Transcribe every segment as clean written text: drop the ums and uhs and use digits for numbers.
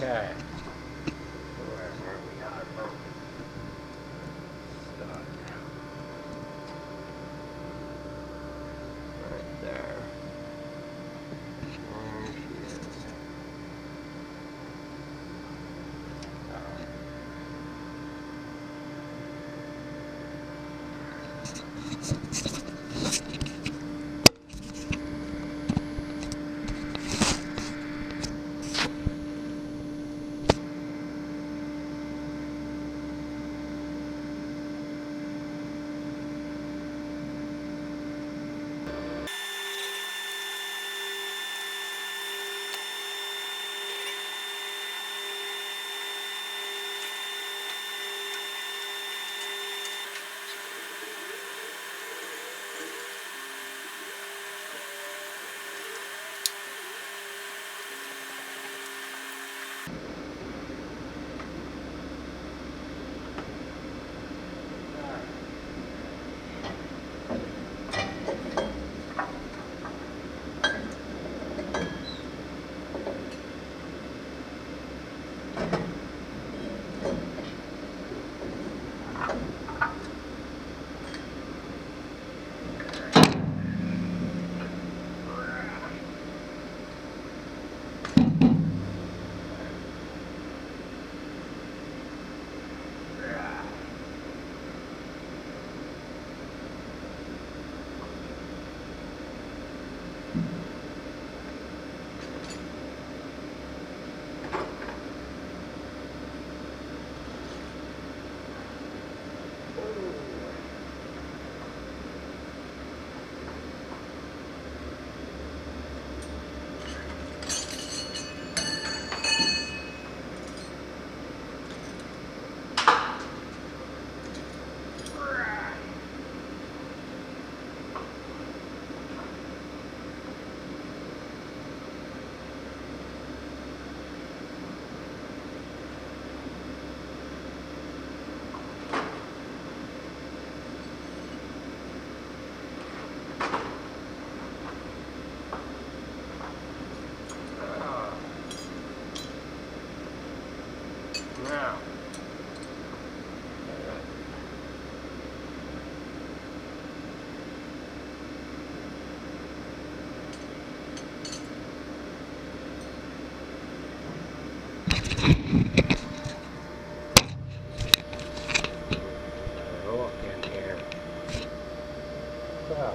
Okay. Where we are broken. Stud. Right there. There she is. Now. Look in here. So.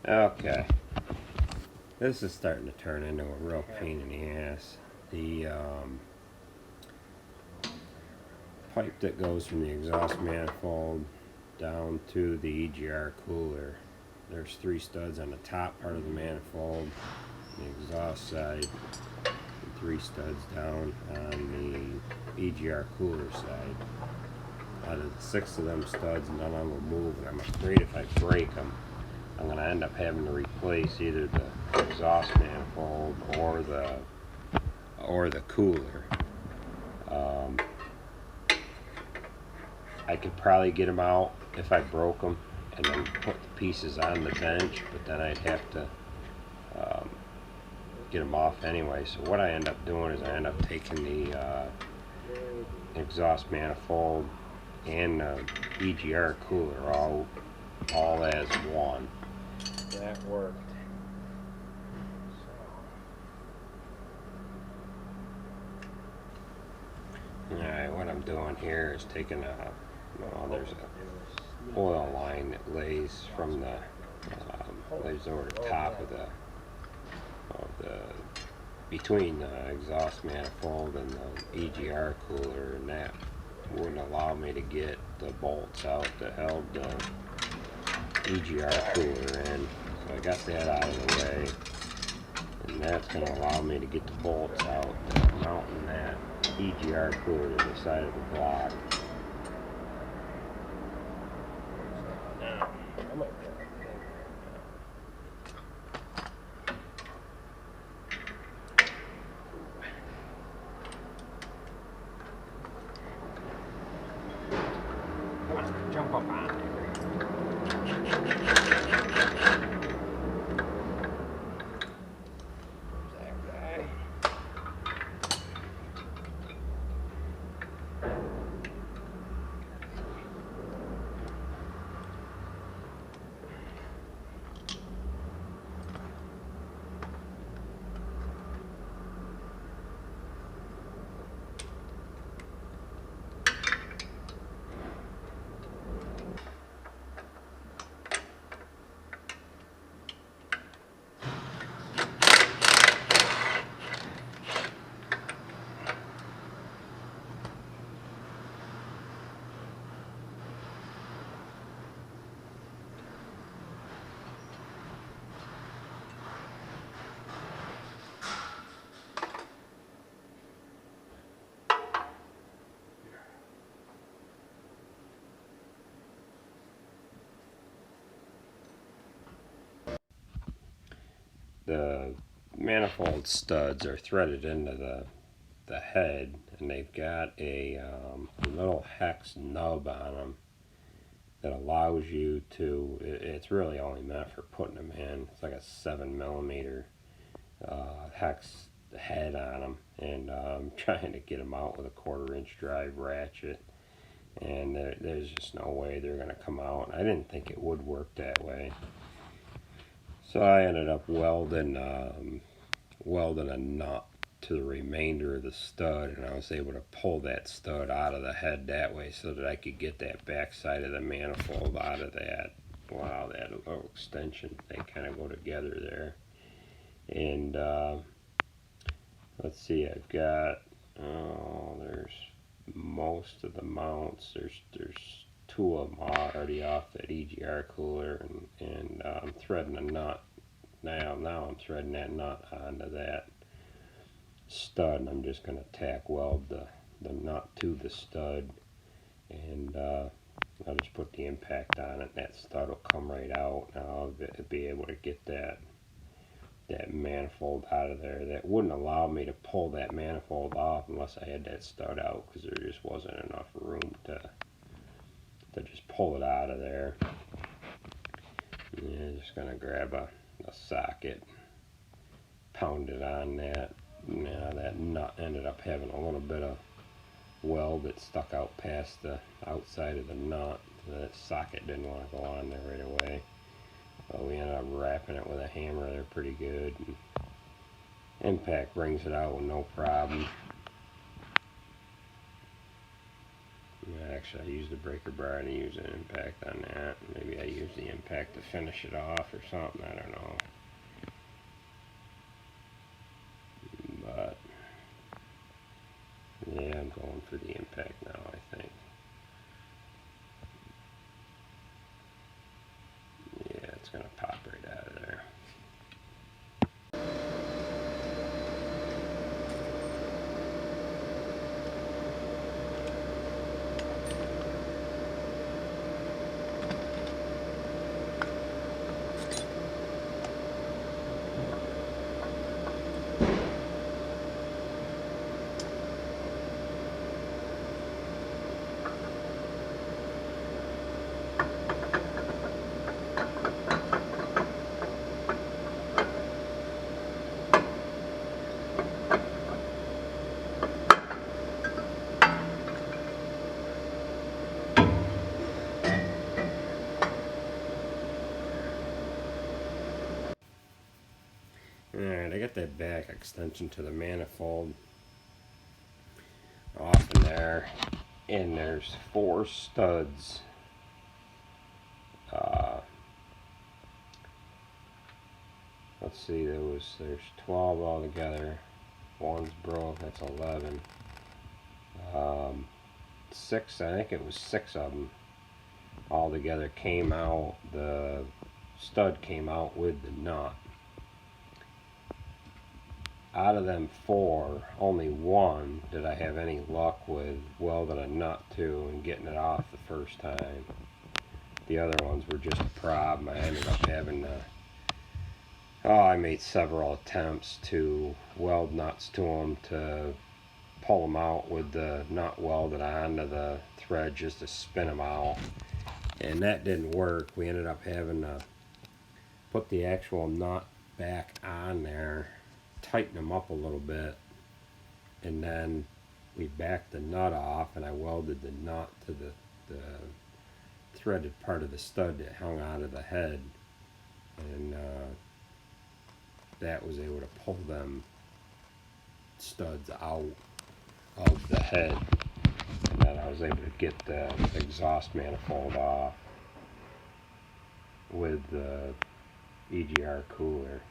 Okay, this is starting to turn into a real pain in the ass. The pipe that goes from the exhaust manifold down to the EGR cooler, there's 3 studs on the top part of the manifold, the exhaust side, and 3 studs down on the EGR cooler side. Out of the 6 of them studs, none of them will move, and I'm afraid if I break them, I'm going to end up having to replace either the exhaust manifold or the cooler. I could probably get them out if I broke them and then put the pieces on the bench, but then I'd have to get them off anyway. So what I end up doing is I end up taking the exhaust manifold and the EGR cooler all as one. That worked. Alright, what I'm doing here is taking there's a oil line that lays from the lays over the top of the between the exhaust manifold and the EGR cooler, and that wouldn't allow me to get the bolts out that held the EGR cooler in. So I got that out of the way. And that's going to allow me to get the bolts out, mounting that EGR cooler to the side of the block. Now, I might be able to think come on, jump up on there. The manifold studs are threaded into the head, and they've got a little hex nub on them that allows you to, it's really only meant for putting them in. It's like a 7mm hex head on them, and I'm trying to get them out with a 1/4" drive ratchet, and there's just no way they're going to come out. I didn't think it would work that way. So I ended up welding a nut to the remainder of the stud, and I was able to pull that stud out of the head that way so that I could get that back side of the manifold out of that. Wow, that little extension, they kind of go together there. And let's see, I've got, there's most of the mounts. There's 2 of them already off that EGR cooler, and I'm threading a nut. Now I'm threading that nut onto that stud, and I'm just going to tack weld the nut to the stud, and I'll just put the impact on it. That stud will come right out, and I'll be able to get that manifold out of there. That wouldn't allow me to pull that manifold off unless I had that stud out, because there just wasn't enough room to just pull it out of there. Yeah, just going to grab a socket, pound it on that. Now that nut ended up having a little bit of weld that stuck out past the outside of the nut. That socket didn't want to go on there right away. But we ended up wrapping it with a hammer there pretty good. And impact brings it out with no problem. Actually, I used the breaker bar and I used an impact on that. Maybe I used the impact to finish it off or something, I don't know. But yeah, I'm going for the impact now, I think. Yeah, it's going to pop right out of there. Alright, I got that back extension to the manifold off in there, and there's 4 studs. Let's see, there's 12 altogether. One's broke, that's 11. 6, I think it was 6 of them altogether came out. The stud came out with the nut. Out of them 4, only 1 did I have any luck with welding a nut to and getting it off the first time. The other ones were just a problem. I ended up having to, I made several attempts to weld nuts to them to pull them out with the nut welded onto the thread just to spin them out. And that didn't work. We ended up having to put the actual nut back on there, tighten them up a little bit, and then we backed the nut off and I welded the nut to the threaded part of the stud that hung out of the head, and that was able to pull them studs out of the head, and then I was able to get the exhaust manifold off with the EGR cooler.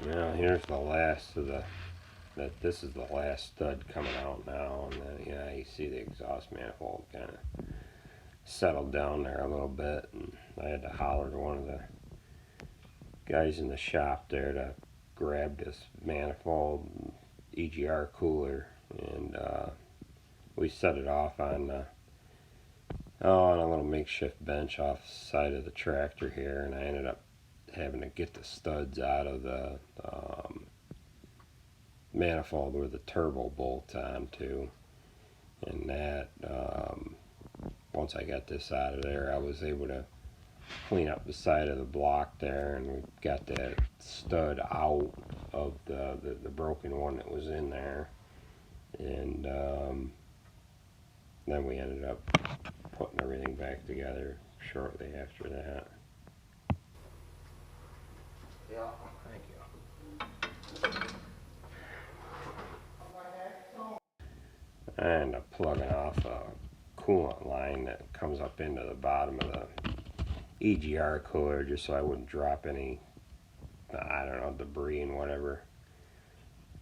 Well, here's the last of this is the last stud coming out now, and then, yeah, you see the exhaust manifold kind of settled down there a little bit, and I had to holler to one of the guys in the shop there to grab this manifold and EGR cooler, and we set it off on on a little makeshift bench off the side of the tractor here, and I ended up having to get the studs out of the manifold where the turbo bolts onto, and that once I got this out of there, I was able to clean up the side of the block there, and we got that stud out of the broken one that was in there, and then we ended up putting everything back together shortly after that. Yeah, thank you. I ended up plugging off a coolant line that comes up into the bottom of the EGR cooler just so I wouldn't drop any, I don't know, debris and whatever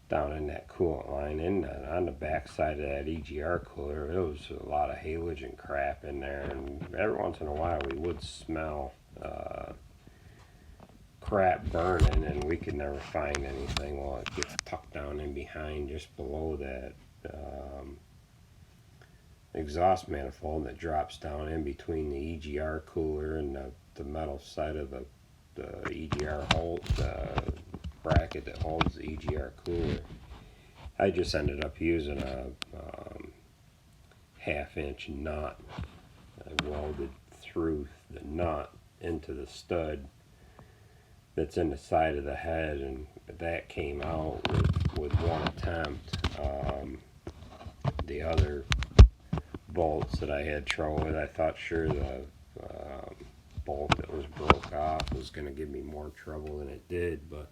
down in that coolant line. And on the back side of that EGR cooler, there was a lot of halogen crap in there, and every once in a while we would smell crap burning, and we could never find anything. Well, it gets tucked down in behind just below that exhaust manifold that drops down in between the EGR cooler and the metal side of the EGR hold bracket that holds the EGR cooler. I just ended up using a half-inch nut. I welded through the nut into the stud that's in the side of the head, and that came out with one attempt. The other bolts that I had trouble with, I thought sure the bolt that was broke off was going to give me more trouble than it did, but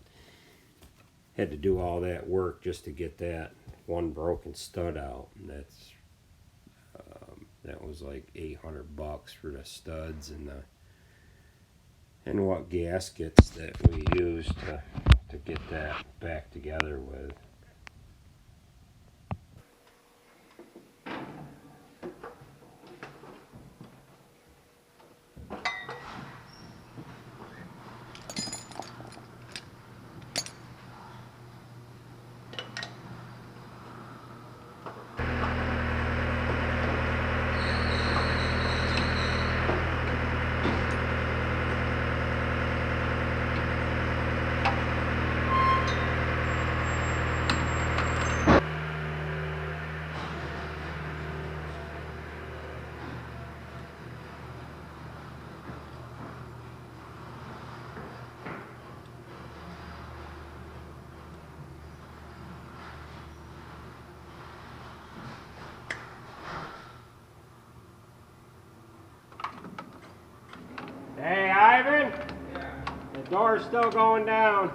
had to do all that work just to get that one broken stud out, and that was like $800 for the studs and what gaskets that we used to get that back together with. Hey, Ivan? Yeah. The door's still going down.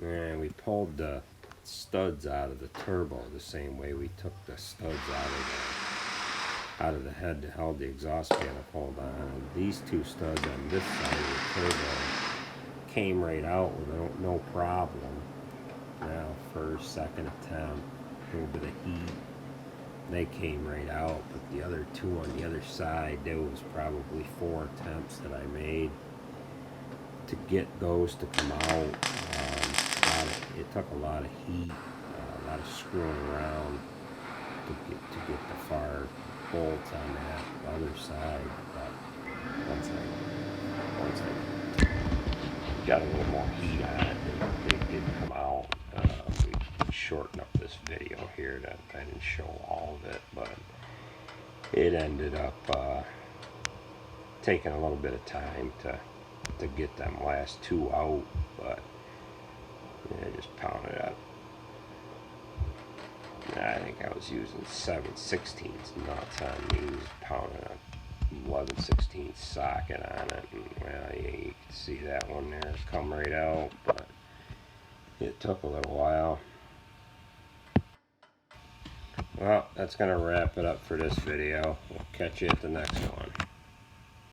And we pulled the studs out of the turbo the same way we took the studs out of the head that held the exhaust manifold on. And these two studs on this side of the turbo came right out with no problem. Now, first, second attempt, a little bit of heat, they came right out. But the other two on the other side, there was probably 4 attempts that I made to get those to come out. It took a lot of heat, a lot of screwing around to get the far bolt on that other side. But once I got a little more heat on it, they did come out. We shortened up this video here that I didn't show all of it, but it ended up taking a little bit of time to get them last two out, but yeah, just pounded up. I think I was using 7/16 nuts on these, pounding a 11/16 socket on it, and well, yeah, you can see that one there has come right out, but it took a little while. Well, that's going to wrap it up for this video. We'll catch you at the next one.